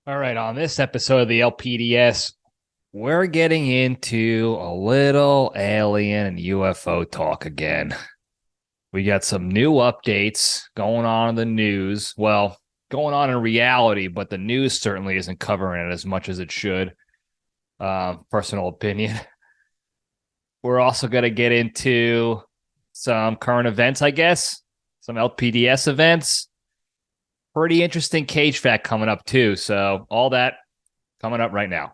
All right, on this episode of the LPDS, we're getting into a little alien and UFO talk again. We got some new updates going on in the news. Well, going on in reality, but the news certainly isn't covering it as much as it should. Personal opinion. We're also going to get into some current events, I guess, some LPDS events. Pretty interesting cage fact coming up, too. So, all that coming up right now.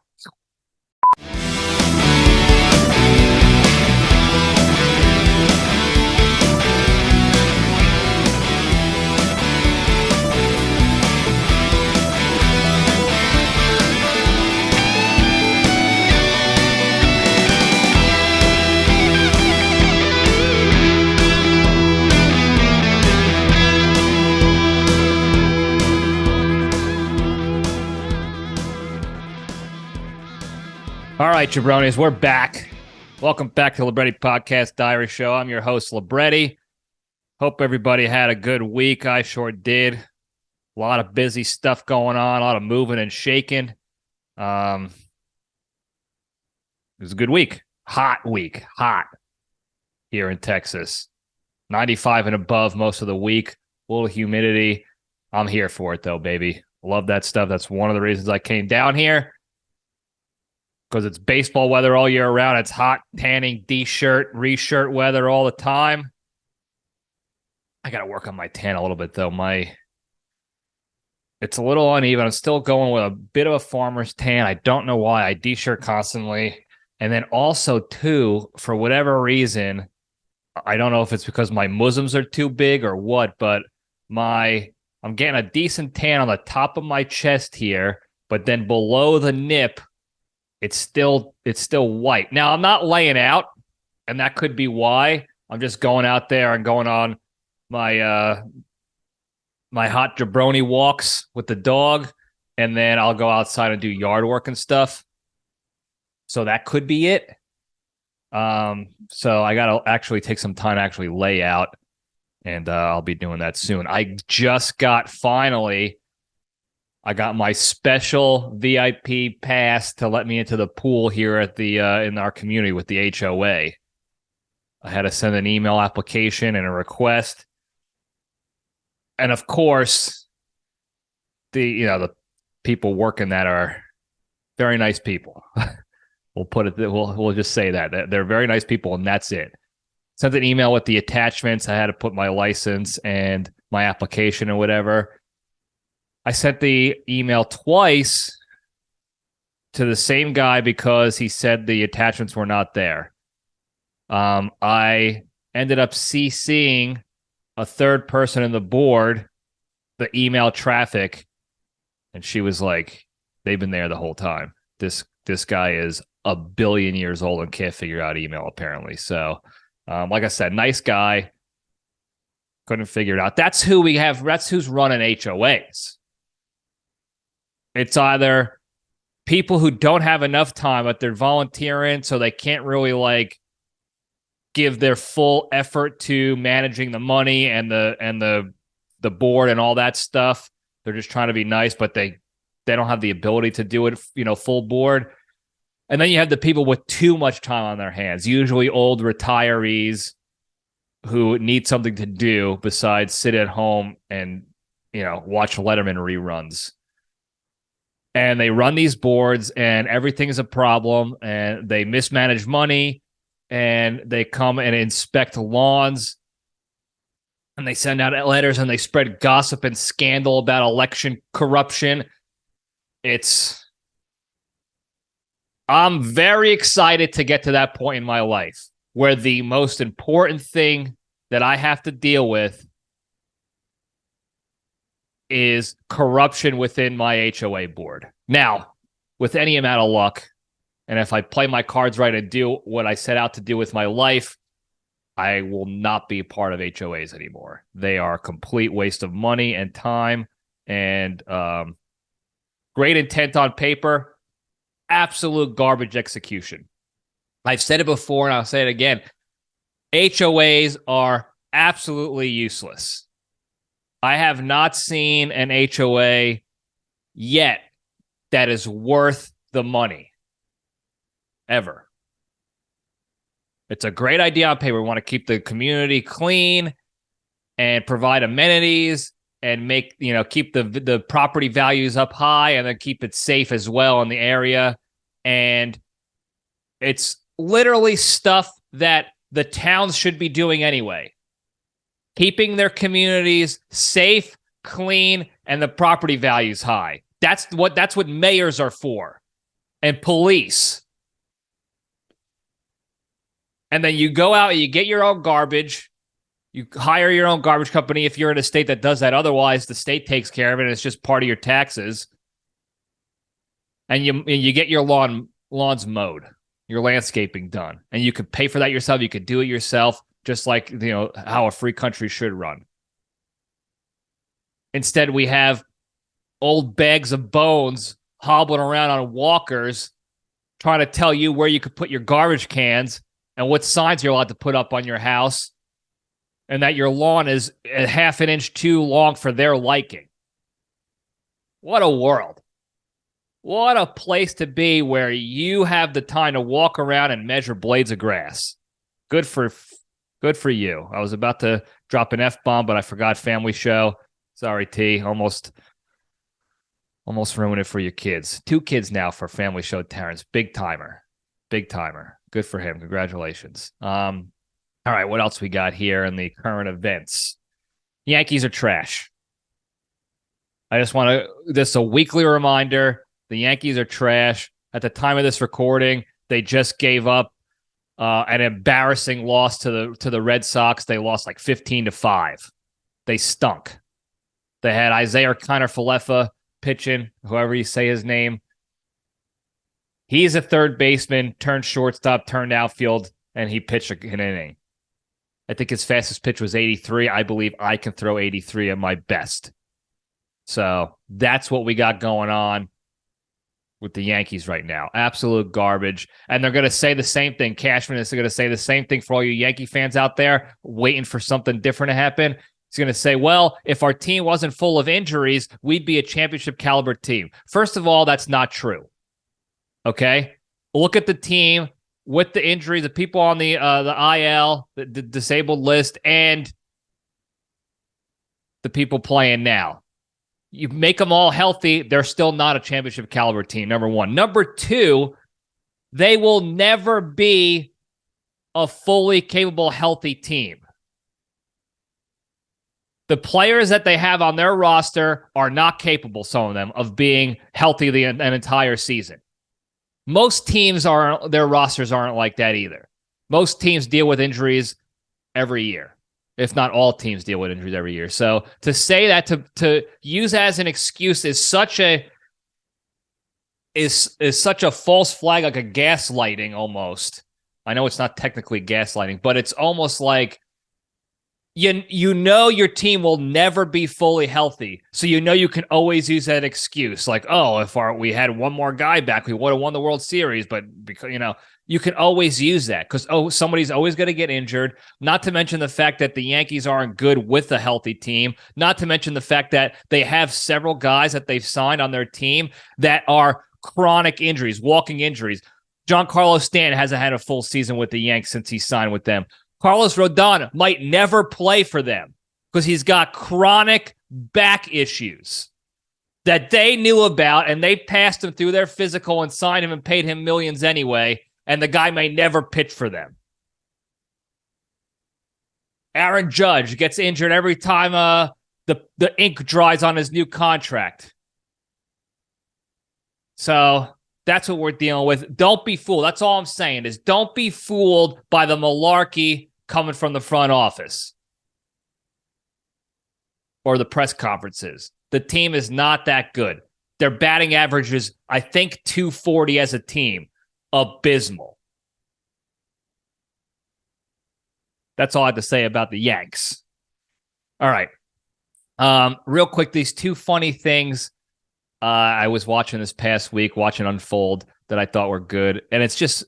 All right, jabronis, we're back. Welcome back to the Libretti Podcast Diary Show. I'm your host, Libretti. Hope everybody had a good week. I sure did. A lot of busy stuff going on, a lot of moving and shaking. It was a good week. Hot here in Texas. 95 and above most of the week. A little humidity. I'm here for it, though, baby. Love that stuff. That's one of the reasons I came down here. Because it's baseball weather all year round. It's hot, tanning, D-shirt, re-shirt weather all the time. I got to work on my tan a little bit, though. It's a little uneven. I'm still going with a bit of a farmer's tan. I don't know why. I D-shirt constantly. And then also, too, for whatever reason, I don't know if it's because my bosoms are too big or what, but I'm getting a decent tan on the top of my chest here, but then below the nip, it's still white. Now, I'm not laying out, and that could be why. I'm just going out there and going on my my hot jabroni walks with the dog, and then I'll go outside and do yard work and stuff. So that could be it. So I got to actually take some time to actually lay out, and I'll be doing that soon. I got my special VIP pass to let me into the pool here at the in our community with the HOA. I had to send an email application and a request. And of course, the people working that are very nice people. We'll just say that they're very nice people, and that's it. Sent an email with the attachments. I had to put my license and my application and whatever. I sent the email twice to the same guy because he said the attachments were not there. I ended up CCing a third person in the board, the email traffic, and she was like, they've been there the whole time. This guy is a billion years old and can't figure out email, apparently. So, like I said, nice guy. Couldn't figure it out. That's who we have. That's who's running HOAs. It's either people who don't have enough time, but they're volunteering, so they can't really give their full effort to managing the money and the board and all that stuff. They're just trying to be nice, but they don't have the ability to do it, full board. And then you have the people with too much time on their hands, usually old retirees who need something to do besides sit at home and watch Letterman reruns. And they run these boards, and everything is a problem, and they mismanage money, and they come and inspect lawns, and they send out letters, and they spread gossip and scandal about election corruption. I'm very excited to get to that point in my life where the most important thing that I have to deal with is corruption within my HOA board. Now, with any amount of luck, and if I play my cards right and do what I set out to do with my life, I will not be part of HOAs anymore. They are a complete waste of money and time, and great intent on paper, absolute garbage execution. I've said it before, and I'll say it again. HOAs are absolutely useless. I have not seen an HOA yet that is worth the money ever. It's a great idea on paper. We want to keep the community clean and provide amenities and keep the property values up high and then keep it safe as well in the area. And it's literally stuff that the towns should be doing anyway. Keeping their communities safe, clean, and the property values high. That's what mayors are for. And police. And then you go out and you get your own garbage. You hire your own garbage company if you're in a state that does that. Otherwise, the state takes care of it and it's just part of your taxes. And you get your lawns mowed, your landscaping done. And you could pay for that yourself. You could do it yourself, just like how a free country should run. Instead, we have old bags of bones hobbling around on walkers trying to tell you where you could put your garbage cans and what signs you're allowed to put up on your house, and that your lawn is a half an inch too long for their liking. What a world. What a place to be where you have the time to walk around and measure blades of grass. Good for you. I was about to drop an F-bomb, but I forgot family show. Sorry, T. Almost ruined it for your kids. 2 kids now for family show Terrence. Big timer. Good for him. Congratulations. All right, what else we got here in the current events? Yankees are trash. I just want to, this is a weekly reminder. The Yankees are trash. At the time of this recording, they just gave up an embarrassing loss to the Red Sox. They lost like 15-5. They stunk. They had Isaiah Kiner-Falefa pitching, whoever you say his name. He's a third baseman, turned shortstop, turned outfield, and he pitched an inning. I think his fastest pitch was 83. I believe I can throw 83 at my best. So that's what we got going on with the Yankees right now. Absolute garbage. And they're going to say the same thing. Cashman is going to say the same thing for all you Yankee fans out there waiting for something different to happen. He's going to say, well, if our team wasn't full of injuries, we'd be a championship caliber team. First of all, that's not true. Okay? Look at the team with the injuries, the people on the IL, the disabled list, and the people playing now. You make them all healthy, they're still not a championship caliber team, number one. Number two, they will never be a fully capable, healthy team. The players that they have on their roster are not capable, some of them, of being healthy an entire season. Most teams their rosters aren't like that either. Most teams deal with injuries every year. If not all teams deal with injuries every year. So to say that, to use as an excuse is such a false flag, like a gaslighting almost. I know it's not technically gaslighting, but it's almost like you know your team will never be fully healthy. So you know you can always use that excuse. Like, oh, if we had one more guy back, we would have won the World Series. But because you can always use that because, somebody's always going to get injured. Not to mention the fact that the Yankees aren't good with a healthy team. Not to mention the fact that they have several guys that they've signed on their team that are chronic injuries, walking injuries. Giancarlo Stanton hasn't had a full season with the Yanks since he signed with them. Carlos Rodon might never play for them because he's got chronic back issues that they knew about, and they passed him through their physical and signed him and paid him millions anyway, and the guy may never pitch for them. Aaron Judge gets injured every time the ink dries on his new contract. So that's what we're dealing with. Don't be fooled. That's all I'm saying is don't be fooled by the malarkey coming from the front office or the press conferences. The team is not that good. Their batting average is, I think, 240 as a team. Abysmal. That's all I have to say about the Yanks. All right. Real quick, these 2 funny things I was watching this past week, watching unfold that I thought were good. And it's just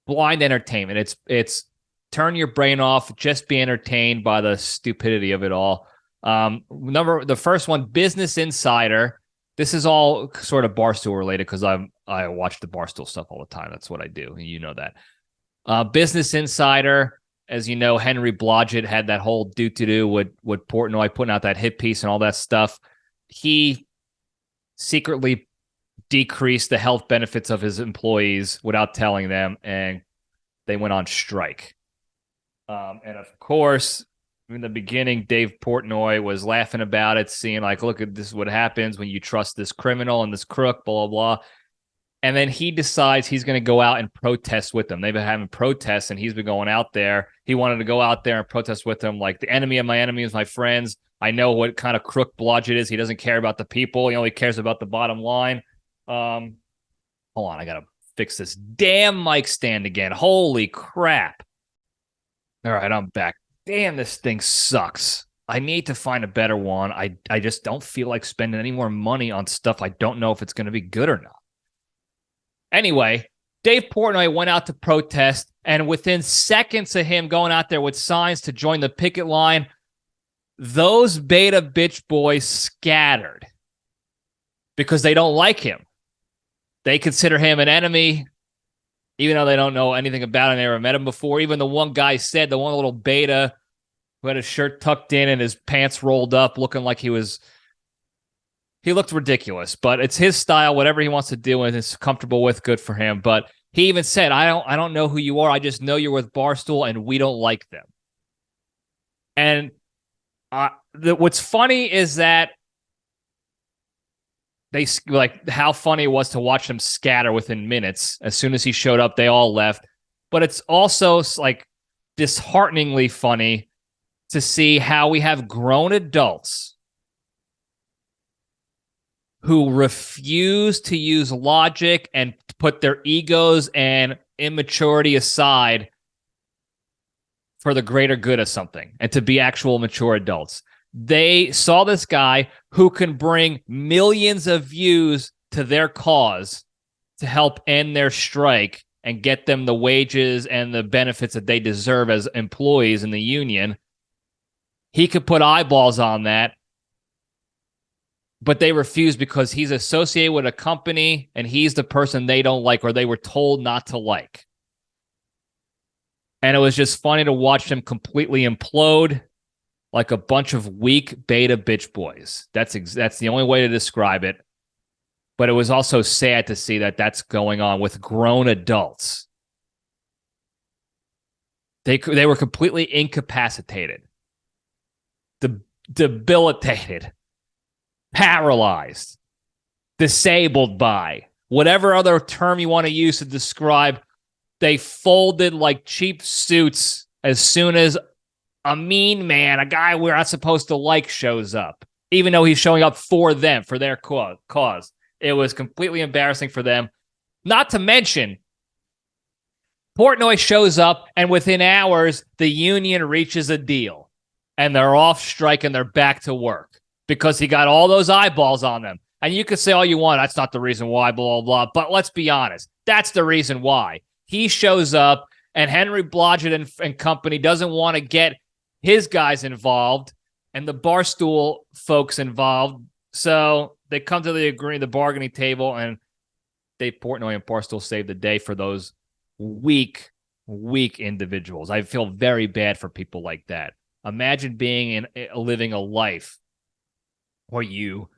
blind entertainment. It's turn your brain off, just be entertained by the stupidity of it all. The first one, Business Insider. this is all sort of Barstool related because I watch the Barstool stuff all the time. That's what I do, and you know that. Business Insider, as you know, Henry Blodgett had that whole do with Portnoy putting out that hit piece and all that stuff. He secretly decreased the health benefits of his employees without telling them, and they went on strike. And of course, in the beginning, Dave Portnoy was laughing about it, seeing like, look, this is what happens when you trust this criminal and this crook, blah, blah, blah. And then he decides he's going to go out and protest with them. They've been having protests, and he's been going out there. He wanted to go out there and protest with them, like, the enemy of my enemy is my friends. I know what kind of crook Blodgett is. He doesn't care about the people. He only cares about the bottom line. Hold on, I got to fix this damn mic stand again. Holy crap. All right, I'm back. Damn, this thing sucks. I need to find a better one. I just don't feel like spending any more money on stuff I don't know if it's going to be good or not. Anyway, Dave Portnoy went out to protest, and within seconds of him going out there with signs to join the picket line, those beta bitch boys scattered because they don't like him. They consider him an enemy, even though they don't know anything about him. They never met him before. Even the one guy said, the one little beta who had his shirt tucked in and his pants rolled up, looking like he looked ridiculous. But it's his style, whatever he wants to do and is comfortable with, good for him. But he even said, I don't know who you are. I just know you're with Barstool, and we don't like them. And what's funny is that they like how funny it was to watch them scatter within minutes. As soon as he showed up, they all left. But it's also like dishearteningly funny to see how we have grown adults who refuse to use logic and put their egos and immaturity aside for the greater good of something and to be actual mature adults. They saw this guy who can bring millions of views to their cause to help end their strike and get them the wages and the benefits that they deserve as employees in the union. He could put eyeballs on that, but they refuse because he's associated with a company and he's the person they don't like or they were told not to like. And it was just funny to watch them completely implode like a bunch of weak beta bitch boys. That's the only way to describe it. But it was also sad to see that that's going on with grown adults. They were completely incapacitated, debilitated, paralyzed, disabled by, whatever other term you want to use to describe. They folded like cheap suits as soon as a mean man, a guy we're not supposed to like, shows up, even though he's showing up for them, for their cause. It was completely embarrassing for them. Not to mention, Portnoy shows up, and within hours, the union reaches a deal, and they're off strike, and they're back to work because he got all those eyeballs on them. And you could say all you want, that's not the reason why, blah, blah, blah. But let's be honest, that's the reason why. He shows up, and Henry Blodgett and company doesn't want to get his guys involved and the Barstool folks involved. So they come to the bargaining table, and Dave Portnoy and Barstool saved the day for those weak individuals. I feel very bad for people like that. Imagine living a life where you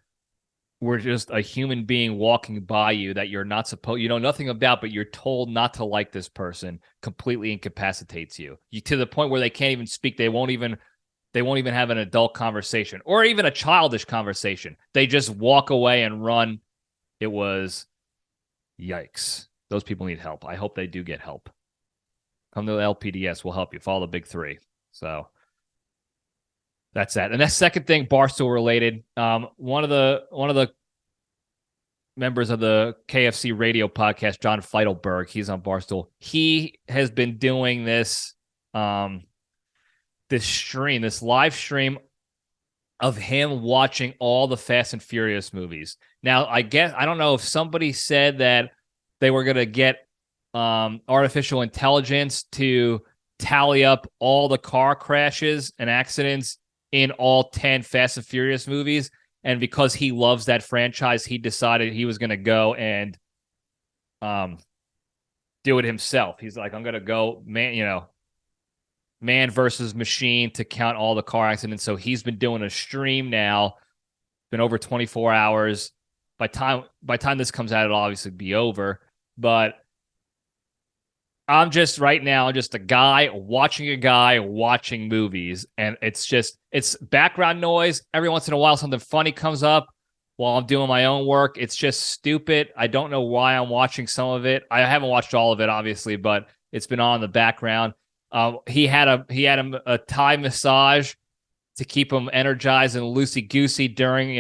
were just a human being walking by you that you know nothing about, but you're told not to like this person, completely incapacitates you to the point where they can't even speak. They won't even have an adult conversation or even a childish conversation. They just walk away and run. It was yikes. Those people need help. I hope they do get help. Come to the LPDS. We'll help you. Follow the big three. So that's that. And that second thing, Barstool related. One of the members of the KFC radio podcast, John Feidelberg, he's on Barstool. He has been doing this this live stream of him watching all the Fast and Furious movies. Now, I don't know if somebody said that they were going to get artificial intelligence to tally up all the car crashes and accidents in all 10 Fast and Furious movies. And because he loves that franchise, he decided he was going to go and do it himself. He's like, I'm going to go, man versus machine to count all the car accidents. So he's been doing a stream now, been over 24 hours. By time this comes out, it'll obviously be over. But I'm just right now just a guy watching movies, and it's background noise. Every once in a while, something funny comes up while I'm doing my own work. It's just stupid. I don't know why I'm watching some of it. I haven't watched all of it, obviously, but it's been on in the background. He had a Thai massage to keep him energized and loosey goosey during,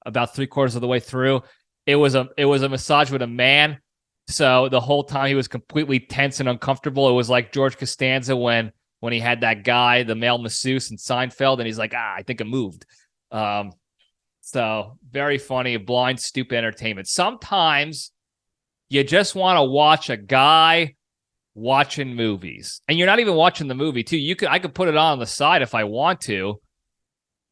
about 3/4 of the way through. It was a massage with a man. So the whole time he was completely tense and uncomfortable. It was like George Costanza when he had that guy, the male masseuse in Seinfeld, and he's like, I think I moved. So very funny, blind, stupid entertainment. Sometimes you just want to watch a guy watching movies, and you're not even watching the movie too. I could put it on the side if I want to,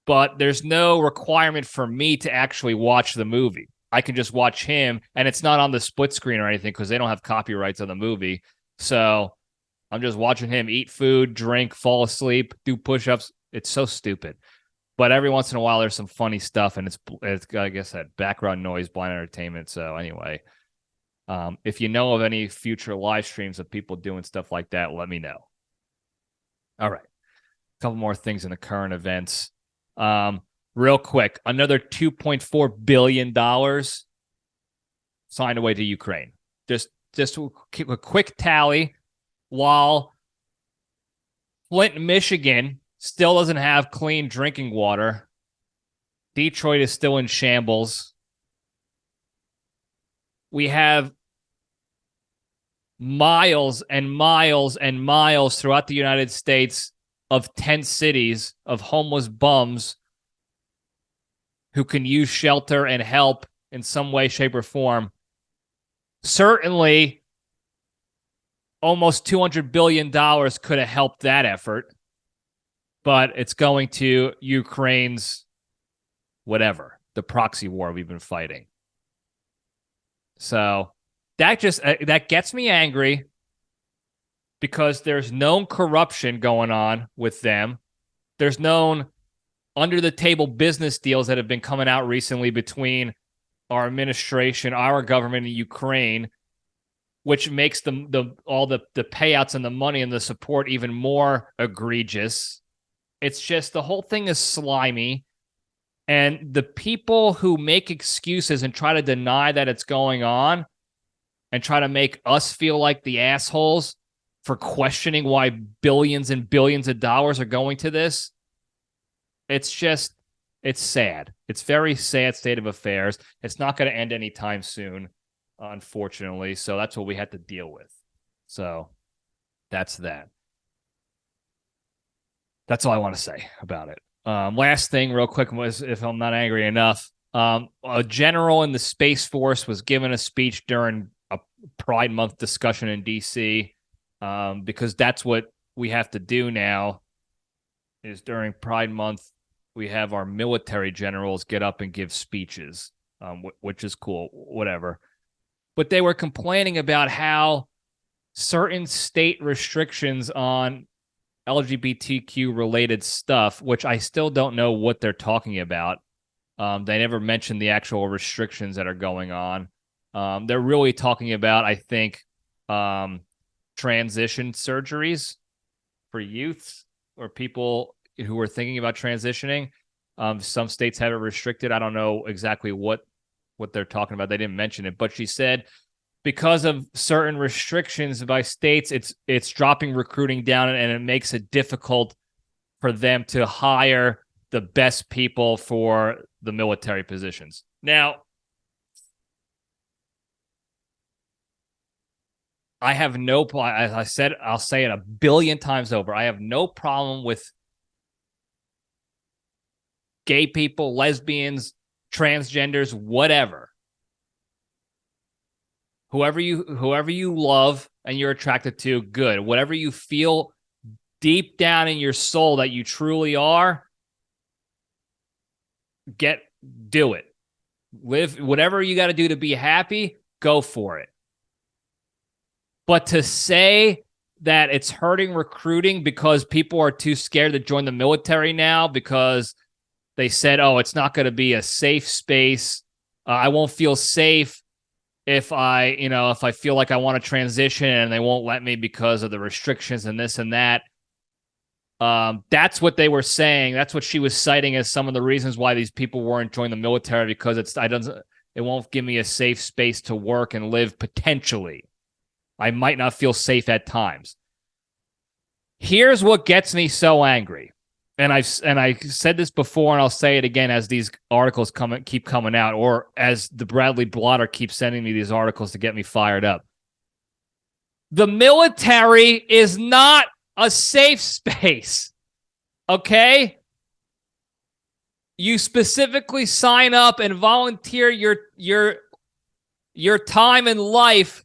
but there's no requirement for me to actually watch the movie. I can just watch him, and it's not on the split screen or anything because they don't have copyrights on the movie. So I'm just watching him eat food, drink, fall asleep, do push-ups. It's so stupid. But every once in a while, there's some funny stuff, and it's like I said, background noise, blind entertainment. So anyway, if you know of any future live streams of people doing stuff like that, let me know. All right. A couple more things in the current events. Real quick, another $2.4 billion signed away to Ukraine. Just a quick tally. While Flint, Michigan still doesn't have clean drinking water, Detroit is still in shambles. We have miles and miles and miles throughout the United States of tent cities of homeless bums who can use shelter and help in some way, shape, or form. Certainly, almost $200 billion could have helped that effort, but it's going to Ukraine's the proxy war we've been fighting. So that gets me angry because there's known corruption going on with them. There's known under-the-table business deals that have been coming out recently between our administration, our government, and Ukraine, which makes all the payouts and the money and the support even more egregious. It's just the whole thing is slimy, and the people who make excuses and try to deny that it's going on and try to make us feel like the assholes for questioning why billions and billions of dollars are going to this. It's sad. It's very sad state of affairs. It's not going to end anytime soon, unfortunately. So that's what we had to deal with. So that's that. That's all I want to say about it. Last thing real quick was, if I'm not angry enough, a general in the Space Force was given a speech during a Pride Month discussion in D.C. Because that's what we have to do now is during Pride Month, we have our military generals get up and give speeches, which is cool, whatever. But they were complaining about how certain state restrictions on LGBTQ-related stuff, which I still don't know what they're talking about. They never mentioned the actual restrictions that are going on. They're really talking about, I think, transition surgeries for youth or people who are thinking about transitioning. Some states have it restricted. I don't know exactly what they're talking about. They didn't mention it, but she said because of certain restrictions by states, it's dropping recruiting down, and it makes it difficult for them to hire the best people for the military positions. Now, I have no problem. As I said, I'll say it a billion times over. I have no problem with gay people, lesbians, transgenders, whatever. Whoever you love and you're attracted to, good. Whatever you feel deep down in your soul that you truly are, get do it. Live whatever you got to do to be happy, go for it. But to say that it's hurting recruiting because people are too scared to join the military now because they said, oh, it's not going to be a safe space. I won't feel safe if I feel like I want to transition and they won't let me because of the restrictions and this and that. That's what they were saying. That's what she was citing as some of the reasons why these people weren't joining the military, because it won't give me a safe space to work and live potentially. I might not feel safe at times. Here's what gets me so angry. And I said this before, and I'll say it again as these articles keep coming out, or as the Bradley blotter keeps sending me these articles to get me fired up. The military is not a safe space, okay? You specifically sign up and volunteer your time and life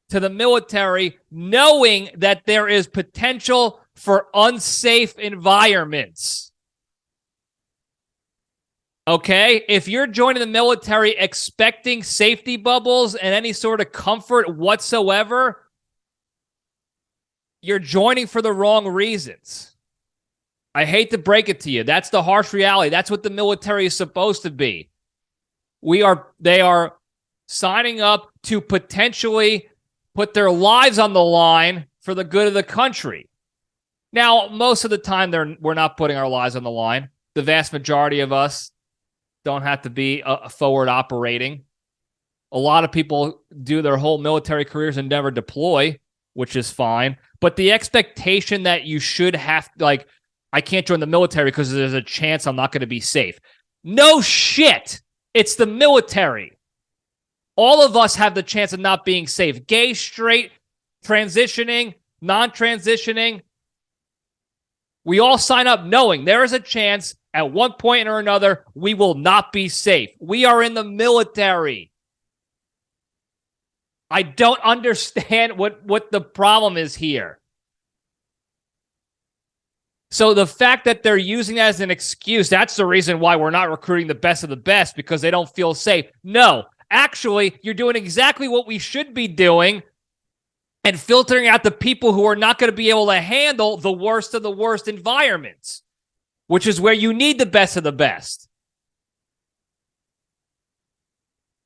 to the military, knowing that there is potential for unsafe environments. Okay? If you're joining the military expecting safety bubbles and any sort of comfort whatsoever, you're joining for the wrong reasons. I hate to break it to you. That's the harsh reality. That's what the military is supposed to be. They are signing up to potentially put their lives on the line for the good of the country. Now, most of the time, we're not putting our lives on the line. The vast majority of us don't have to be forward operating. A lot of people do their whole military careers and never deploy, which is fine. But the expectation that you should have, like, I can't join the military because there's a chance I'm not going to be safe. No shit. It's the military. All of us have the chance of not being safe. Gay, straight, transitioning, non-transitioning. We all sign up knowing there is a chance at one point or another we will not be safe. We are in the military. I don't understand what the problem is here. So the fact that they're using that as an excuse, that's the reason why we're not recruiting the best of the best, because they don't feel safe. No, actually, you're doing exactly what we should be doing and filtering out the people who are not going to be able to handle the worst of the worst environments, which is where you need the best of the best.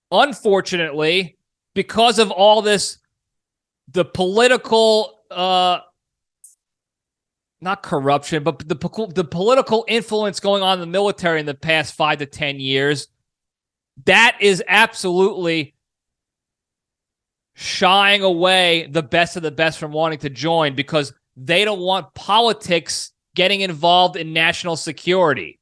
Unfortunately, because of all this, the political, not corruption, but the political influence going on in the military in the past 5 to 10 years, that is absolutely shying away the best of the best from wanting to join, because they don't want politics getting involved in national security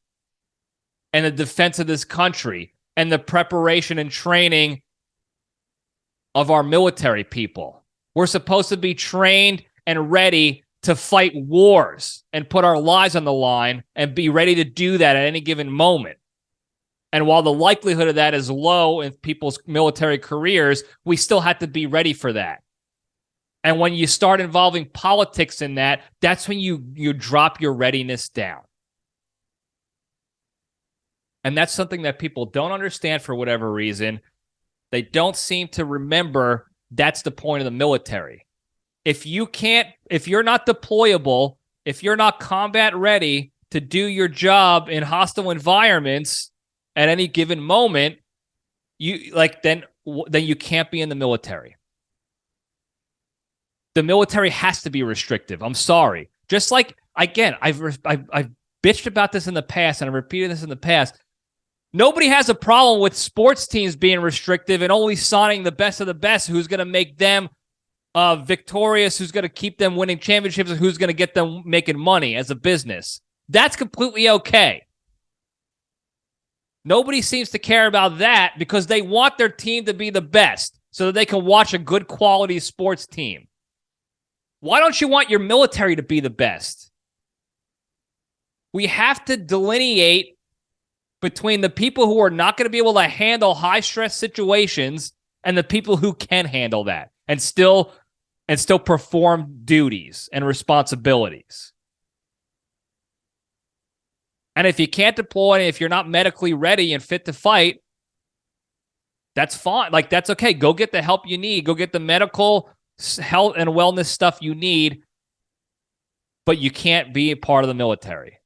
and the defense of this country and the preparation and training of our military people. We're supposed to be trained and ready to fight wars and put our lives on the line and be ready to do that at any given moment. And while the likelihood of that is low in people's military careers, we still have to be ready for that. And when you start involving politics in that, that's when you drop your readiness down. And that's something that people don't understand for whatever reason. They don't seem to remember that's the point of the military. If you're not deployable, if you're not combat ready to do your job in hostile environments at any given moment, then you can't be in the military. The military has to be restrictive. I'm sorry. Just like, again, I've bitched about this in the past, and I've repeated this in the past. Nobody has a problem with sports teams being restrictive and only signing the best of the best, who's going to make them victorious, who's going to keep them winning championships, and who's going to get them making money as a business. That's completely okay. Nobody seems to care about that because they want their team to be the best so that they can watch a good quality sports team. Why don't you want your military to be the best? We have to delineate between the people who are not going to be able to handle high-stress situations and the people who can handle that and still perform duties and responsibilities. And if you can't deploy, if you're not medically ready and fit to fight, that's fine. Like, that's okay. Go get the help you need. Go get the medical health and wellness stuff you need. But you can't be a part of the military.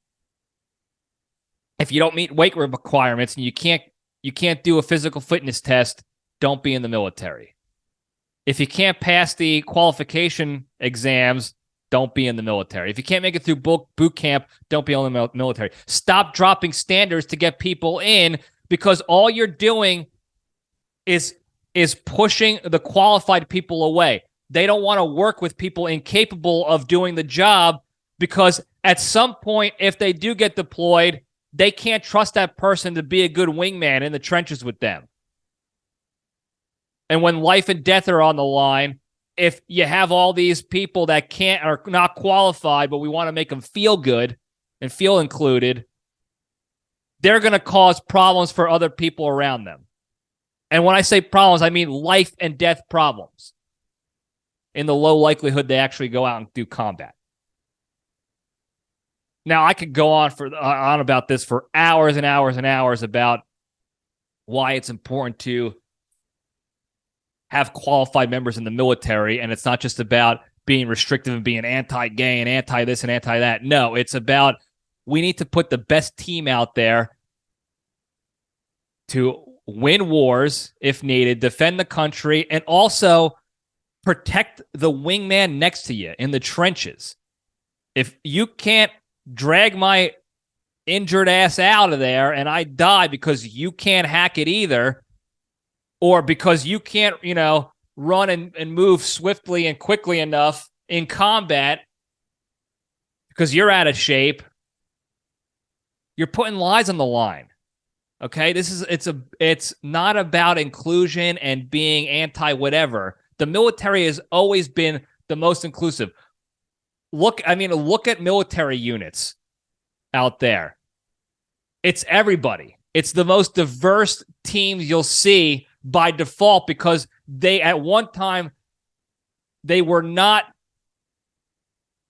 If you don't meet weight requirements and you can't do a physical fitness test, don't be in the military. If you can't pass the qualification exams, don't be in the military. If you can't make it through boot camp, don't be in the military. Stop dropping standards to get people in, because all you're doing is pushing the qualified people away. They don't want to work with people incapable of doing the job, because at some point, if they do get deployed, they can't trust that person to be a good wingman in the trenches with them. And when life and death are on the line, if you have all these people that are not qualified, but we want to make them feel good and feel included, they're going to cause problems for other people around them. And when I say problems, I mean life and death problems, in the low likelihood they actually go out and do combat. Now, I could go on about this for hours and hours and hours about why it's important to have qualified members in the military, and it's not just about being restrictive and being anti-gay and anti-this and anti-that. No, it's about we need to put the best team out there to win wars if needed, defend the country, and also protect the wingman next to you in the trenches. If you can't drag my injured ass out of there and I die because you can't hack it either, or because you can't, run and move swiftly and quickly enough in combat because you're out of shape, you're putting lives on the line. Okay? It's not about inclusion and being anti-whatever. The military has always been the most inclusive. Look at military units out there. It's everybody. It's the most diverse teams you'll see by default, because at one time they were not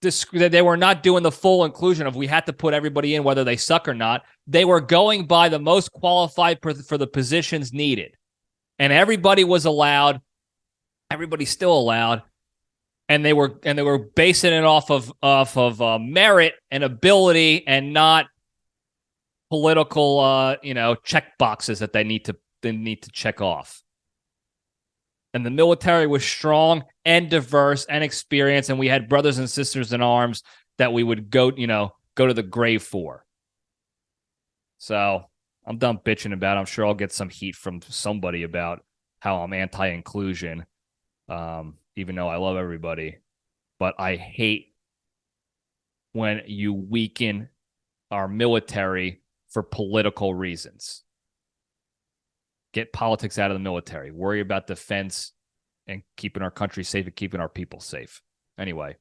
doing the full inclusion of we had to put everybody in whether they suck or not. They were going by the most qualified for the positions needed. And everybody was allowed. Everybody's still allowed. And they were basing it off of merit and ability, and not political check boxes that they need to check off. And the military was strong and diverse and experienced, and we had brothers and sisters in arms that we would go to the grave for. So I'm done bitching about it. I'm sure I'll get some heat from somebody about how I'm anti-inclusion. Even though I love everybody, but I hate when you weaken our military for political reasons. Get politics out of the military. Worry about defense and keeping our country safe and keeping our people safe. Anyway,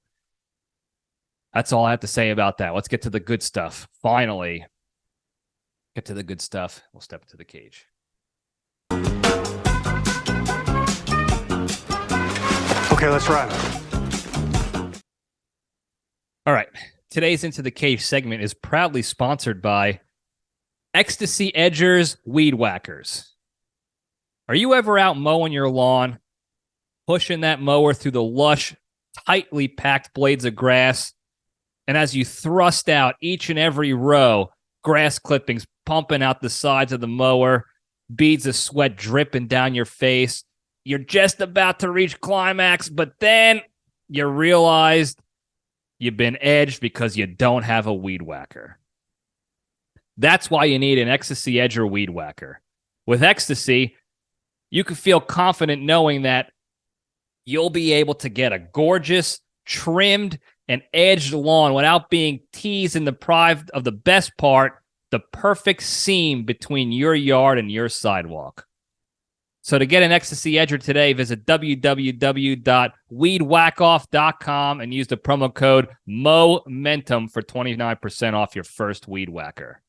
that's all I have to say about that. Let's get to the good stuff. Finally, get to the good stuff. We'll step into the cage. Okay, let's run. All right. Today's Into the Cage segment is proudly sponsored by Ecstasy Edgers Weed Whackers. Are you ever out mowing your lawn, pushing that mower through the lush, tightly packed blades of grass, and as you thrust out each and every row, grass clippings pumping out the sides of the mower, beads of sweat dripping down your face, you're just about to reach climax, but then you realized you've been edged because you don't have a weed whacker. That's why you need an Ecstasy Edger Weed Whacker. With Ecstasy, you can feel confident knowing that you'll be able to get a gorgeous, trimmed, and edged lawn without being teased and deprived of the best part, the perfect seam between your yard and your sidewalk. So to get an Ecstasy Edger today, visit www.weedwhackoff.com and use the promo code MOMENTUM for 29% off your first weed whacker.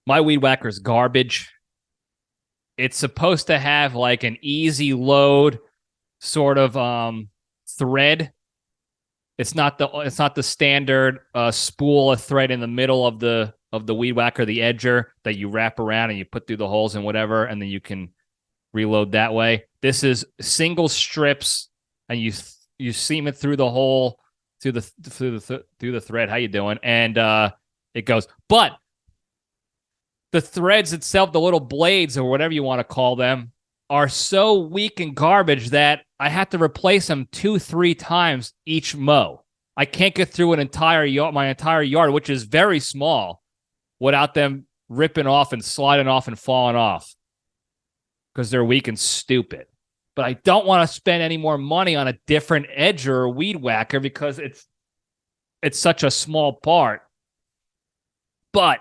My weed whacker is garbage. It's supposed to have like an easy load sort of thread It's not the standard spool of thread in the middle of the weed whacker, the edger that you wrap around and you put through the holes and whatever, and then you can reload that way. This is single strips, and you seam it through the hole, through the thread. How you doing? And it goes. But the threads itself, the little blades or whatever you want to call them, are so weak and garbage that I have to replace them 2-3 times each mow. I can't get through my entire yard, which is very small, without them ripping off and sliding off and falling off because they're weak and stupid. But I don't want to spend any more money on a different edger or weed whacker because it's such a small part. But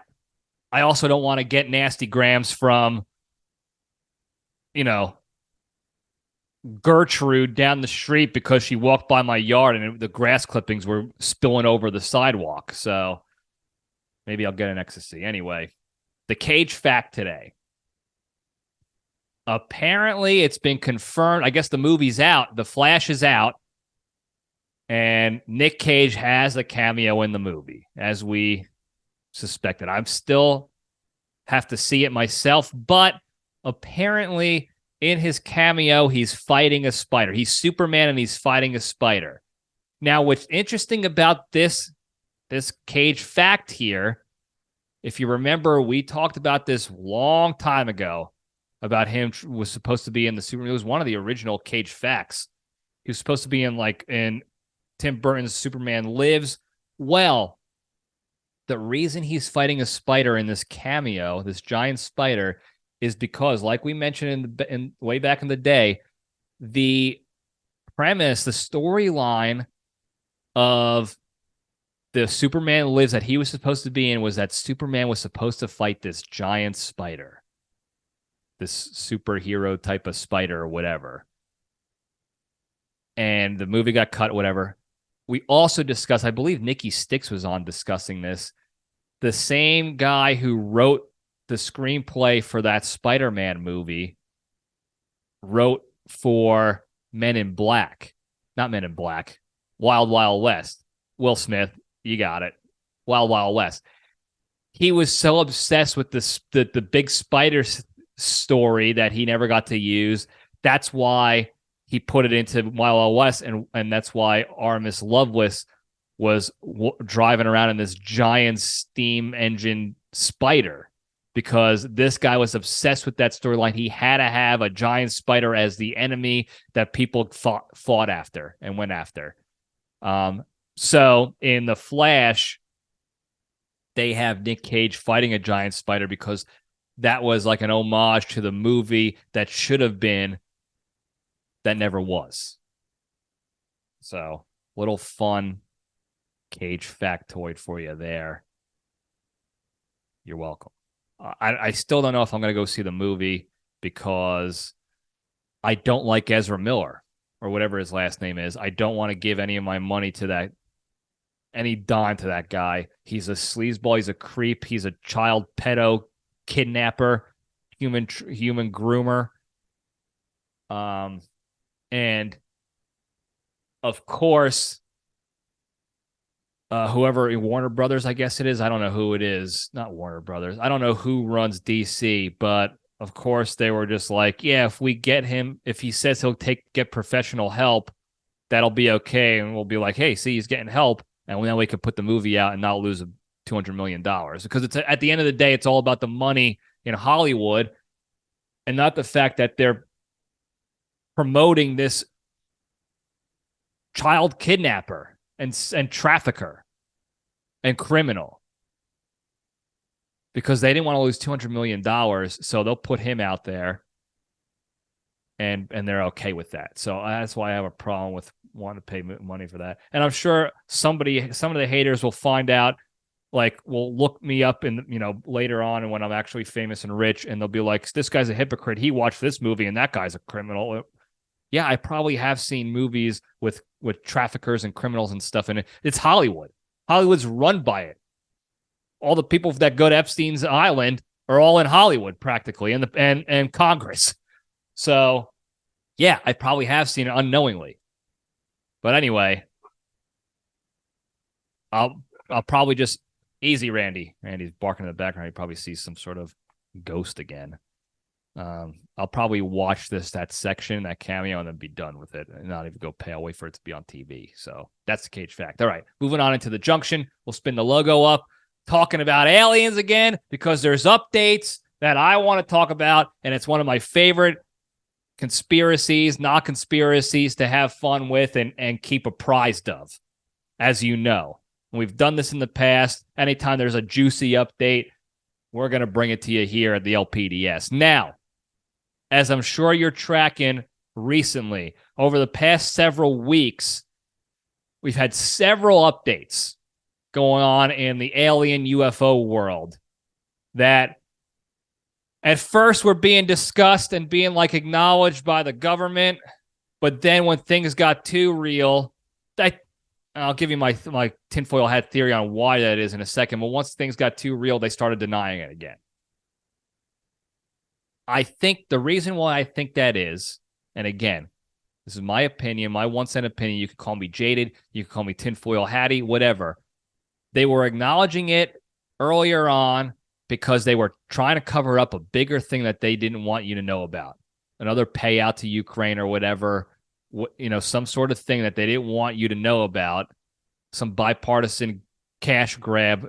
I also don't want to get nasty grams from, Gertrude down the street because she walked by my yard and the grass clippings were spilling over the sidewalk. So maybe I'll get an ecstasy. Anyway, the Cage fact today. Apparently, it's been confirmed. I guess the movie's out. The Flash is out. And Nic Cage has a cameo in the movie, as we suspected. I'm still have to see it myself, but apparently in his cameo, he's fighting a spider. He's Superman and he's fighting a spider. Now, what's interesting about this Cage fact here, if you remember, we talked about this long time ago about him was supposed to be in the Superman. It was one of the original Cage facts. He was supposed to be in Tim Burton's Superman Lives. Well, the reason he's fighting a spider in this cameo, this giant spider, is because, like we mentioned in way back in the day, the premise, the storyline of the Superman Lives that he was supposed to be in was that Superman was supposed to fight this giant spider, this superhero type of spider or whatever. And the movie got cut, whatever. We also discussed, I believe Nikki Sticks was on discussing this, the same guy who wrote the screenplay for that Spider-Man movie wrote for Men in Black. Not Men in Black. Wild Wild West. Will Smith, you got it. Wild Wild West. He was so obsessed with the big spider story that he never got to use. That's why he put it into Wild Wild West, and that's why Artemis Lovelace was driving around in this giant steam engine spider, because this guy was obsessed with that storyline. He had to have a giant spider as the enemy that people fought after and went after. So in The Flash, they have Nic Cage fighting a giant spider because that was like an homage to the movie that should have been, that never was. So, little fun Cage factoid for you there. You're welcome. I still don't know if I'm going to go see the movie because I don't like Ezra Miller or whatever his last name is. I don't want to give any of my money to that, any dime to that guy. He's a sleazeball. He's a creep. He's a child pedo kidnapper, human groomer. And of course, whoever, Warner Brothers, I guess it is. I don't know who it is. Not Warner Brothers. I don't know who runs DC, but of course they were just like, yeah, if we get him, if he says he'll get professional help, that'll be okay. And we'll be like, hey, see, he's getting help. And then we could put the movie out and not lose $200 million. Because it's at the end of the day, it's all about the money in Hollywood and not the fact that they're promoting this child kidnapper and trafficker and criminal, because they didn't want to lose $200 million. So they'll put him out there and they're okay with that. So that's why I have a problem with wanting to pay money for that. And I'm sure some of the haters will find out, like, will look me up in, later on, and when I'm actually famous and rich, and they'll be like, this guy's a hypocrite. He watched this movie and that guy's a criminal. Yeah, I probably have seen movies with traffickers and criminals and stuff in it. It's Hollywood. Hollywood's run by it. All the people that go to Epstein's Island are all in Hollywood practically, and Congress. So, yeah, I probably have seen it unknowingly. But anyway, I'll probably just easy Randy. Randy's barking in the background. He probably sees some sort of ghost again. I'll probably watch that section, that cameo, and then be done with it and not even go pay. I'll wait for it to be on TV. So that's the Cage fact. All right, moving on into the junction. We'll spin the logo up, talking about aliens again, because there's updates that I want to talk about, and it's one of my favorite conspiracies, not conspiracies, to have fun with and keep apprised of, as you know. We've done this in the past. Anytime there's a juicy update, we're going to bring it to you here at the LPDS. Now, as I'm sure you're tracking recently, over the past several weeks, we've had several updates going on in the alien UFO world that at first were being discussed and being like acknowledged by the government, but then when things got too real, I'll give you my tinfoil hat theory on why that is in a second, but once things got too real, they started denying it again. I think the reason why I think that is, and again, this is my opinion, my 1 cent opinion. You can call me jaded, you can call me tinfoil hatty, whatever. They were acknowledging it earlier on because they were trying to cover up a bigger thing that they didn't want you to know about. Another payout to Ukraine or whatever, some sort of thing that they didn't want you to know about, some bipartisan cash grab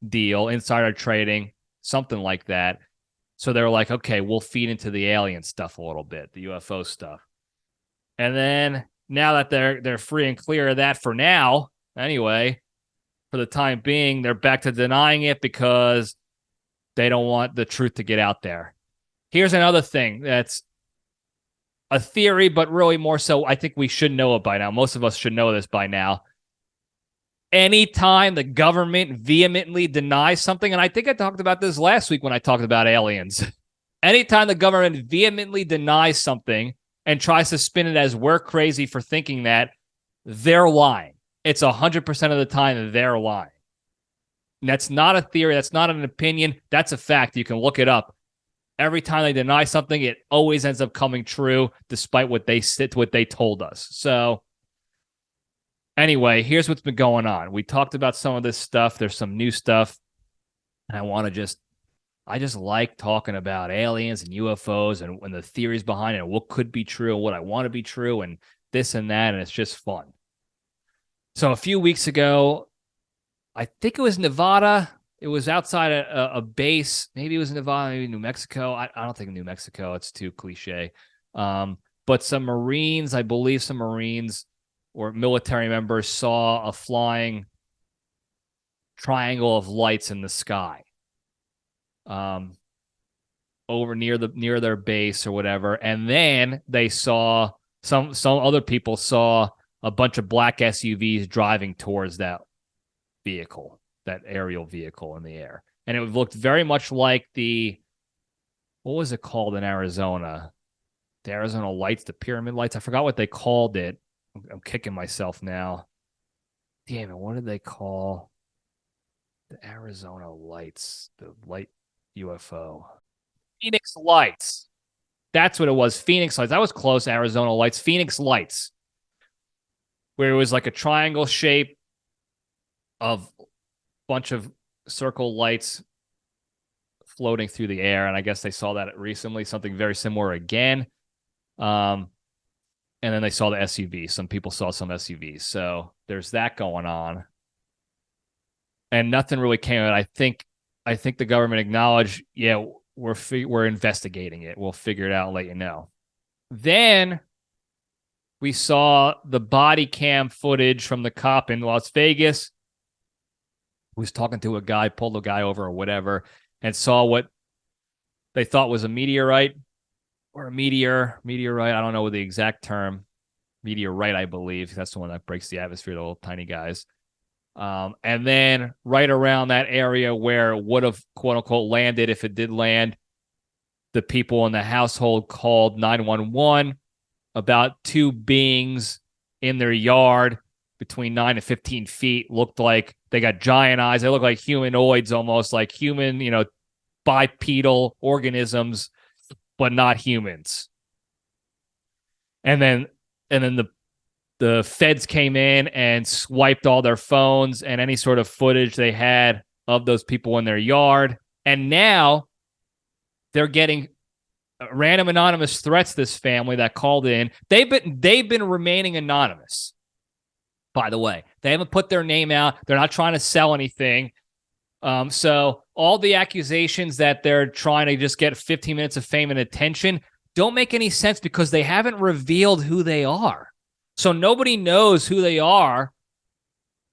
deal, insider trading, something like that. So they were like, okay, we'll feed into the alien stuff a little bit, the UFO stuff. And then now that they're free and clear of that for now, anyway, for the time being, they're back to denying it because they don't want the truth to get out there. Here's another thing that's a theory, but really more so I think we should know it by now. Most of us should know this by now. Anytime the government vehemently denies something, and I think I talked about this last week when I talked about aliens. Anytime the government vehemently denies something and tries to spin it as we're crazy for thinking that, they're lying. It's 100% of the time they're lying. And that's not a theory. That's not an opinion. That's a fact. You can look it up. Every time they deny something, it always ends up coming true, despite what they told us. So anyway, here's what's been going on. We talked about some of this stuff. There's some new stuff. And I just like talking about aliens and UFOs and the theories behind it and what could be true and what I want to be true and this and that. And it's just fun. So a few weeks ago, I think it was Nevada. It was outside a base. Maybe it was Nevada, maybe New Mexico. I don't think New Mexico. It's too cliche. But some Marines, I believe some Marines or military members saw a flying triangle of lights in the sky over near their base or whatever. And then they saw some other people saw a bunch of black SUVs driving towards that vehicle, that aerial vehicle in the air. And it looked very much like what was it called in Arizona? The Arizona lights, the pyramid lights. I forgot what they called it. I'm kicking myself now. Damn it, what did they call the Arizona lights? The light UFO. Phoenix lights. That's what it was. Phoenix lights. That was close. Arizona lights. Phoenix lights. Where it was like a triangle shape of a bunch of circle lights floating through the air. And I guess they saw that recently, something very similar again. And then they saw the SUVs. Some people saw some SUVs. So there's that going on. And nothing really came out. I think the government acknowledged, yeah, we're investigating it. We'll figure it out and let you know. Then we saw the body cam footage from the cop in Las Vegas who was talking to a guy, pulled the guy over or whatever, and saw what they thought was a meteorite or a meteorite. I don't know the exact term. Meteorite, I believe. That's the one that breaks the atmosphere, the little tiny guys. And then right around that area where it would have, quote unquote, landed, if it did land, the people in the household called 911 about two beings in their yard between 9 and 15 feet. Looked like they got giant eyes. They look like humanoids, almost like human, bipedal organisms, but not humans. And then the the feds came in and swiped all their phones and any sort of footage they had of those people in their yard. And now they're getting random anonymous threats, this family that called in. They've been remaining anonymous, by the way. They haven't put their name out. They're not trying to sell anything. So all the accusations that they're trying to just get 15 minutes of fame and attention don't make any sense because they haven't revealed who they are. So nobody knows who they are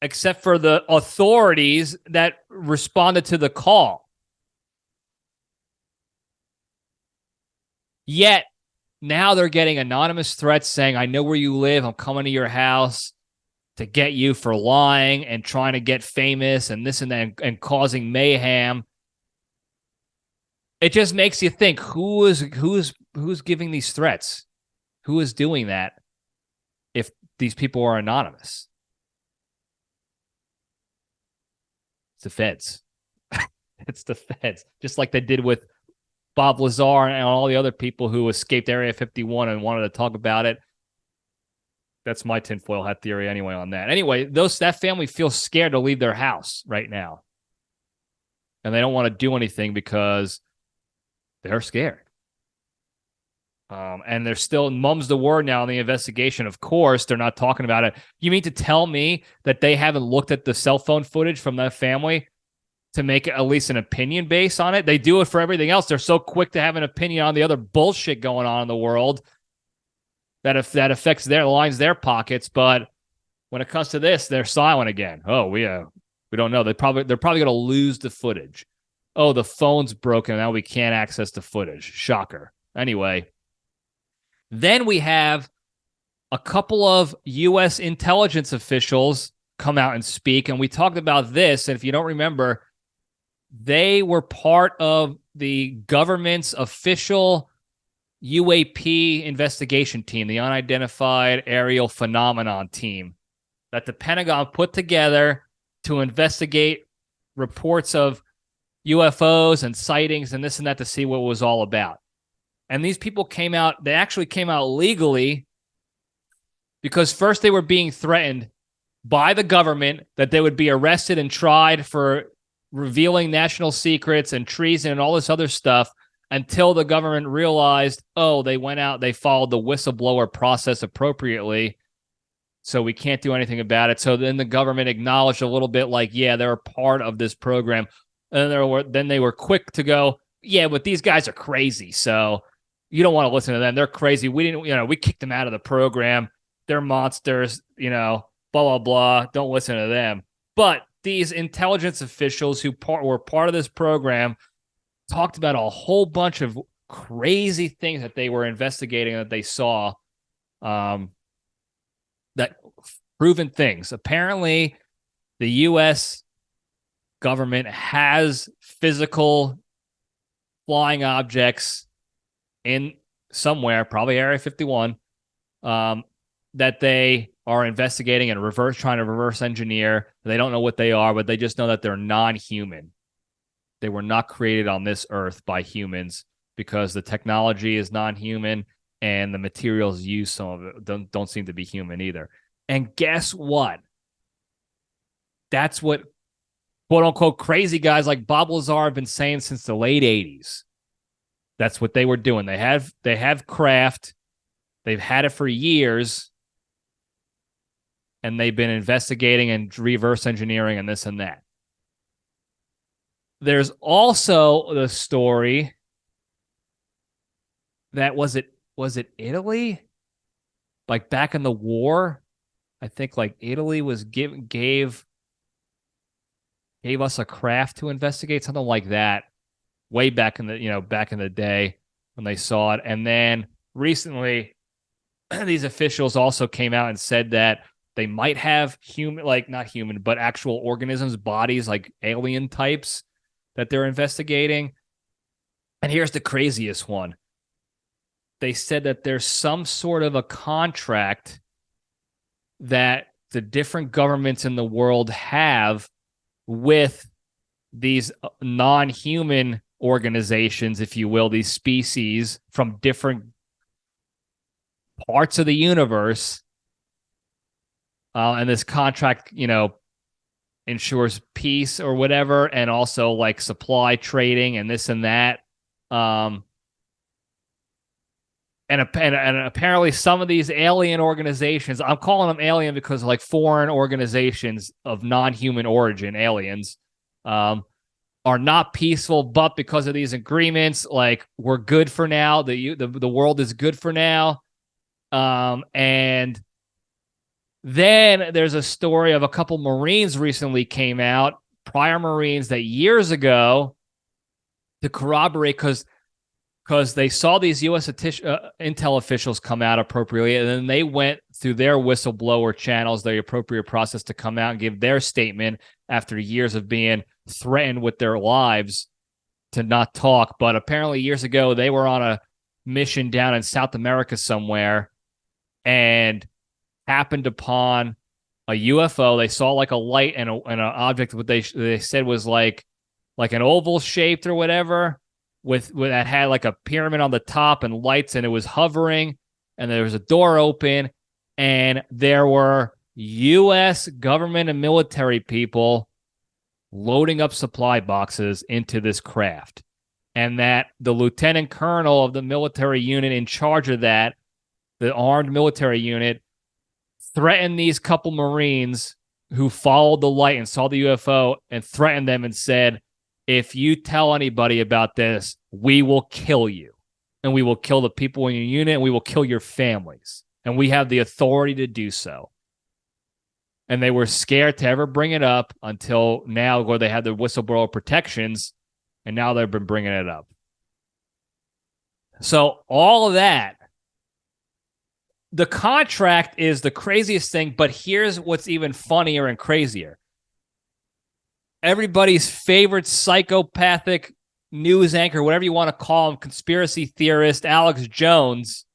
except for the authorities that responded to the call. Yet, now they're getting anonymous threats saying, I know where you live. I'm coming to your house to get you for lying and trying to get famous and this and that and causing mayhem. It just makes you think, who's giving these threats? Who is doing that if these people are anonymous? It's the feds. It's the feds. Just like they did with Bob Lazar and all the other people who escaped Area 51 and wanted to talk about it. That's my tinfoil hat theory anyway on that. Anyway, that family feels scared to leave their house right now. And they don't want to do anything because they're scared. And they're still, mum's the word now in the investigation. Of course, they're not talking about it. You mean to tell me that they haven't looked at the cell phone footage from that family to make at least an opinion based on it? They do it for everything else. They're so quick to have an opinion on the other bullshit going on in the world that if that affects lines their pockets. But when it comes to this, they're silent again. Oh, we don't know. They're probably going to lose the footage. Oh, the phone's broken. Now we can't access the footage. Shocker. Anyway. Then we have a couple of U.S. intelligence officials come out and speak, and we talked about this, and if you don't remember, they were part of the government's official UAP investigation team, the Unidentified Aerial Phenomenon team, that the Pentagon put together to investigate reports of UFOs and sightings and this and that to see what it was all about. And these people came out, they actually came out legally because first they were being threatened by the government that they would be arrested and tried for revealing national secrets and treason and all this other stuff until the government realized, oh, they went out, they followed the whistleblower process appropriately, so we can't do anything about it. So then the government acknowledged a little bit like, yeah, they're a part of this program. And then they were quick to go, yeah, but these guys are crazy, so you don't want to listen to them. They're crazy. We kicked them out of the program. They're monsters, blah, blah, blah. Don't listen to them. But these intelligence officials who were part of this program talked about a whole bunch of crazy things that they were investigating that they saw, that proven things. Apparently, the U.S. government has physical flying objects in somewhere, probably Area 51, that they are investigating and trying to reverse engineer. They don't know what they are, but they just know that they're non-human. They were not created on this earth by humans because the technology is non-human and the materials used, some of it don't seem to be human either. And guess what? That's what quote-unquote crazy guys like Bob Lazar have been saying since the late 80s. That's what they were doing. They have craft. They've had it for years. And they've been investigating and reverse engineering and this and that. There's also the story that was it Italy? Like back in the war, I think like Italy was gave us a craft to investigate, something like that. Way back in the day when they saw it. And then recently, these officials also came out and said that they might have not human, but actual organisms, bodies like alien types that they're investigating. And here's the craziest one. They said that there's some sort of a contract that the different governments in the world have with these non-human organizations, if you will, these species from different parts of the universe And this contract, ensures peace or whatever, and also like supply trading and this and that. And apparently some of these alien organizations, I'm calling them alien because like foreign organizations of non-human origin, aliens, are not peaceful, but because of these agreements, like we're good for now. The world is good for now. And then there's a story of a couple Marines recently came out, prior Marines that years ago, to corroborate because they saw these U.S. intel officials come out appropriately, and then they went through their whistleblower channels, the appropriate process, to come out and give their statement after years of being threatened with their lives to not talk. But apparently years ago, they were on a mission down in South America somewhere and happened upon a UFO. They saw like a light and an object, what they said was like an oval shaped or whatever, with that had like a pyramid on the top and lights, and it was hovering, and there was a door open, and there were U.S. government and military people loading up supply boxes into this craft, and that the lieutenant colonel of the military unit in charge of that, the armed military unit, threatened these couple Marines who followed the light and saw the UFO, and threatened them and said, if you tell anybody about this, we will kill you, and we will kill the people in your unit, and we will kill your families, and we have the authority to do so. And they were scared to ever bring it up until now, where they had the whistleblower protections, and now they've been bringing it up. So all of that, the contract is the craziest thing, but here's what's even funnier and crazier. Everybody's favorite psychopathic news anchor, whatever you want to call him, conspiracy theorist, Alex Jones,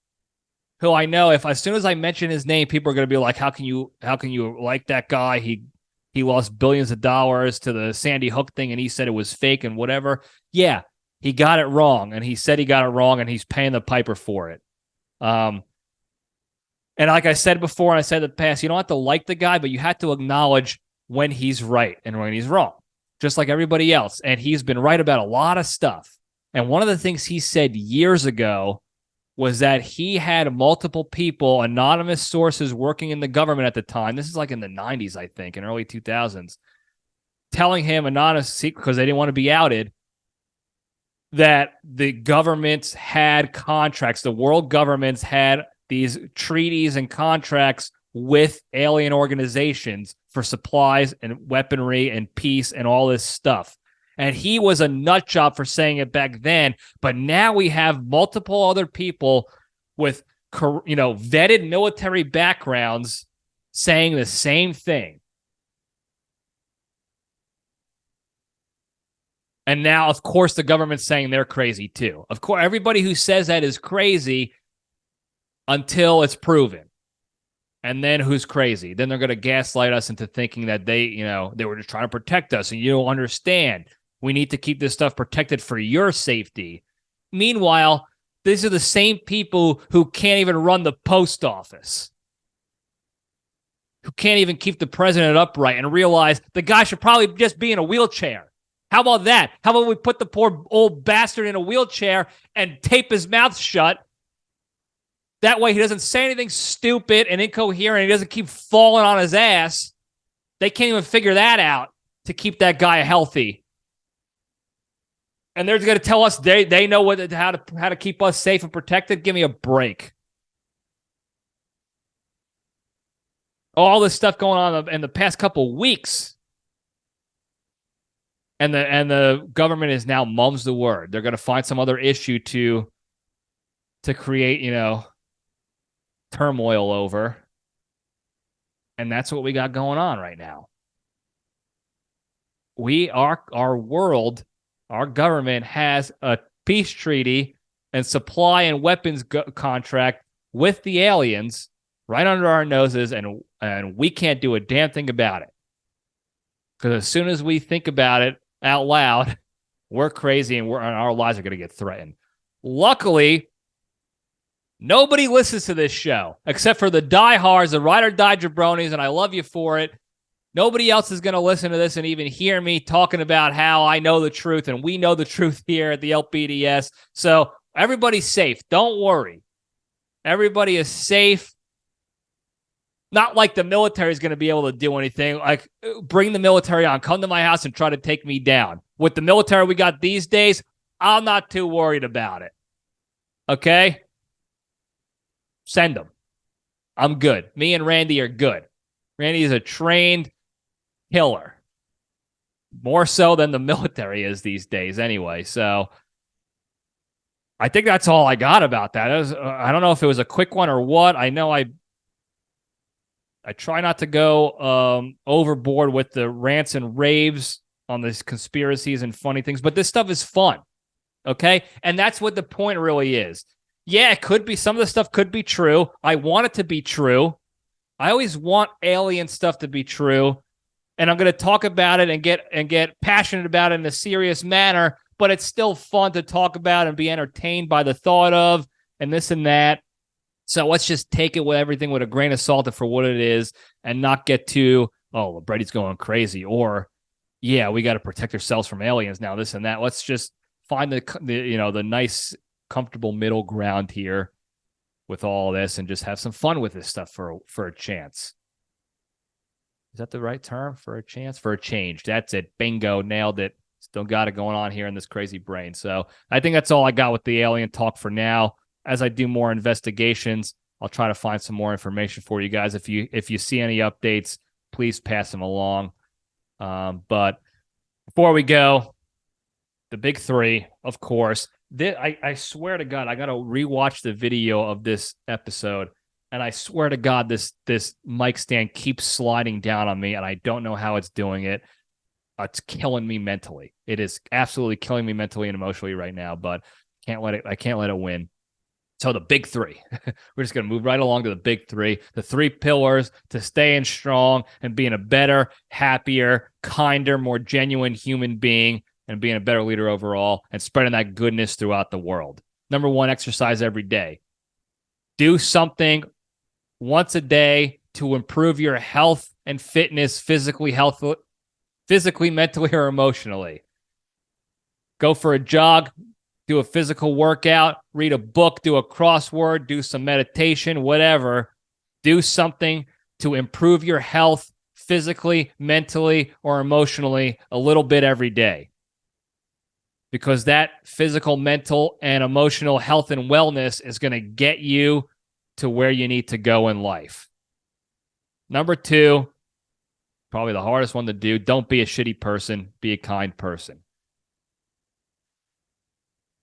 who I know as soon as I mention his name, people are going to be like, how can you like that guy? He lost billions of dollars to the Sandy Hook thing, and he said it was fake and whatever. Yeah, he got it wrong, and he said he got it wrong, and he's paying the piper for it. And like I said before, and I said in the past, you don't have to like the guy, but you have to acknowledge when he's right and when he's wrong, just like everybody else. And he's been right about a lot of stuff. And one of the things he said years ago was that he had multiple people, anonymous sources working in the government at the time. This is like in the 90s, I think, in early 2000s, telling him anonymous secret because they didn't want to be outed, that the governments had contracts. The world governments had these treaties and contracts with alien organizations for supplies and weaponry and peace and all this stuff. And he was a nut job for saying it back then. But now we have multiple other people with, vetted military backgrounds saying the same thing. And now, of course, the government's saying they're crazy too. Of course, everybody who says that is crazy until it's proven. And then who's crazy? Then they're going to gaslight us into thinking that they were just trying to protect us. And you don't understand. We need to keep this stuff protected for your safety. Meanwhile, these are the same people who can't even run the post office, who can't even keep the president upright, and realize the guy should probably just be in a wheelchair. How about that? How about we put the poor old bastard in a wheelchair and tape his mouth shut? That way he doesn't say anything stupid and incoherent. He doesn't keep falling on his ass. They can't even figure that out to keep that guy healthy. And they're going to tell us they know how to keep us safe and protected. Give me a break. All this stuff going on in the past couple weeks. And the government is now mum's the word. They're going to find some other issue to create, turmoil over. And that's what we got going on right now. Our world, our government has a peace treaty and supply and weapons contract with the aliens right under our noses, and we can't do a damn thing about it. Because as soon as we think about it out loud, we're crazy, and our lives are going to get threatened. Luckily, Nobody listens to this show except for the diehards, the ride or die jabronis, and I love you for it. Nobody else is going to listen to this and even hear me talking about how I know the truth, and we know the truth here at the LPDS. So everybody's safe. Don't worry. Everybody is safe. Not like the military is going to be able to do anything. Like, bring the military on. Come to my house and try to take me down. With the military we got these days, I'm not too worried about it. Okay? Send them. I'm good. Me and Randy are good. Randy is a trained killer. More so than the military is these days anyway. So I think that's all I got about that. I don't know if it was a quick one or what. I know I try not to go overboard with the rants and raves on these conspiracies and funny things, but this stuff is fun. Okay? And that's what the point really is. Yeah, it could be. Some of the stuff could be true. I want it to be true. I always want alien stuff to be true. And I'm going to talk about it and get passionate about it in a serious manner, but it's still fun to talk about and be entertained by the thought of and this and that. So let's just take it with everything with a grain of salt for what it is and not get too, oh, Libretti's going crazy, or, yeah, we got to protect ourselves from aliens now, this and that. Let's just find the nice, comfortable middle ground here with all this and just have some fun with this stuff for a chance. Is that the right term? For a chance? For a change. That's it. Bingo. Nailed it. Still got it going on here in this crazy brain. So I think that's all I got with the alien talk for now. As I do more investigations, I'll try to find some more information for you guys. If you see any updates, please pass them along. But before we go, the big three, of course. I swear to God, I got to rewatch the video of this episode. And I swear to God, this mic stand keeps sliding down on me, and I don't know how it's doing it. It's killing me mentally. It is absolutely killing me mentally and emotionally right now, but I can't let it win. So the big three. We're just going to move right along to the big three. The three pillars to staying strong and being a better, happier, kinder, more genuine human being and being a better leader overall and spreading that goodness throughout the world. Number one, exercise every day. Do something once a day to improve your health and fitness, physically, mentally, or emotionally. Go for a jog, do a physical workout, read a book, do a crossword, do some meditation, whatever. Do something to improve your health physically, mentally, or emotionally a little bit every day. Because that physical, mental, and emotional health and wellness is going to get you to where you need to go in life. Number two, probably the hardest one to do, don't be a shitty person, be a kind person.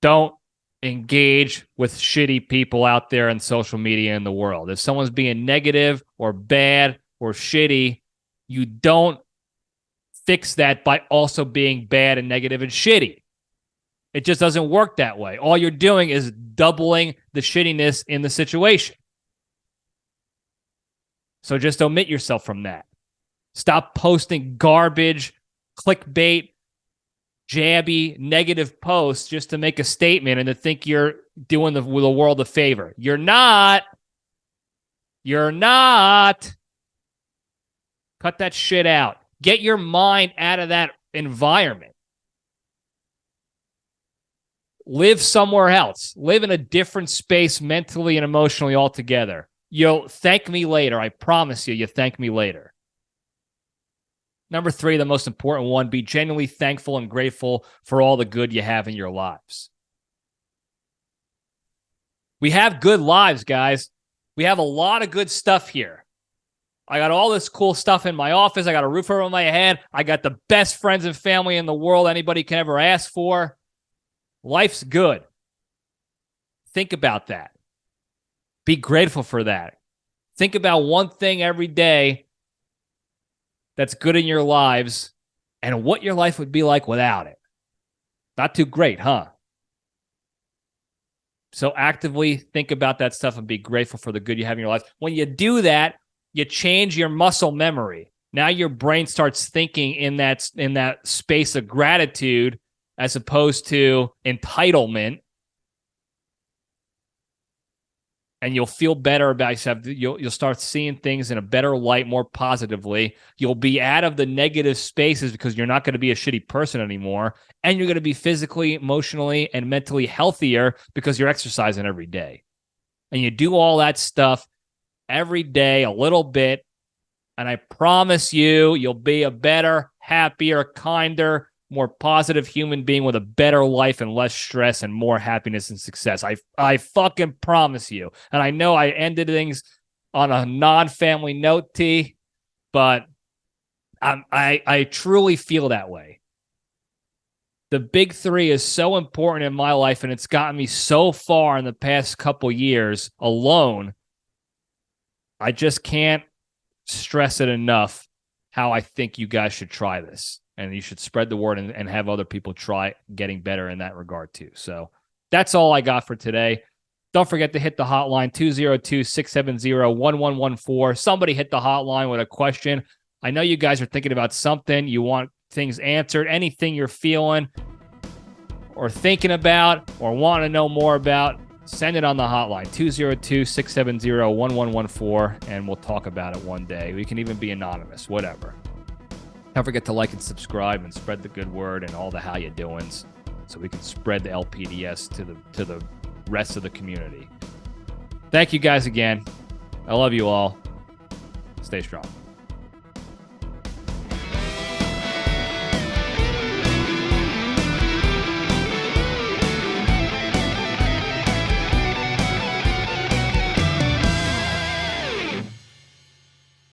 Don't engage with shitty people out there in social media in the world. If someone's being negative or bad or shitty, you don't fix that by also being bad and negative and shitty. It just doesn't work that way. All you're doing is doubling the shittiness in the situation. So just omit yourself from that. Stop posting garbage, clickbait, jabby, negative posts just to make a statement and to think you're doing the world a favor. You're not. You're not. Cut that shit out. Get your mind out of that environment. Live somewhere else. Live in a different space mentally and emotionally altogether. You'll thank me later. I promise you, thank me later. Number three, the most important one, be genuinely thankful and grateful for all the good you have in your lives. We have good lives, guys. We have a lot of good stuff here. I got all this cool stuff in my office. I got a roof over my head. I got the best friends and family in the world anybody can ever ask for. Life's good. Think about that. Be grateful for that. Think about one thing every day that's good in your lives and what your life would be like without it. Not too great, huh? So actively think about that stuff and be grateful for the good you have in your life. When you do that, you change your muscle memory. Now your brain starts thinking in that space of gratitude as opposed to entitlement. and you'll feel better about yourself. You'll start seeing things in a better light, more positively. You'll be out of the negative spaces because you're not going to be a shitty person anymore. And you're going to be physically, emotionally, and mentally healthier because you're exercising every day. And you do all that stuff every day, a little bit. And I promise you, you'll be a better, happier, kinder, more positive human being with a better life and less stress and more happiness and success. I fucking promise you. And I know I ended things on a non-family note, T, but I truly feel that way. The big three is so important in my life, and it's gotten me so far in the past couple years alone. I just can't stress it enough how I think you guys should try this. And you should spread the word and have other people try getting better in that regard too. So that's all I got for today. Don't forget to hit the hotline, 202-670-1114. Somebody hit the hotline with a question. I know you guys are thinking about something. You want things answered. Anything you're feeling or thinking about or want to know more about, send it on the hotline, 202-670-1114, and we'll talk about it one day. We can even be anonymous, whatever. Don't forget to like and subscribe and spread the good word and all the how you doings so we can spread the LPDS to the rest of the community. Thank you guys again. I love you all. Stay strong.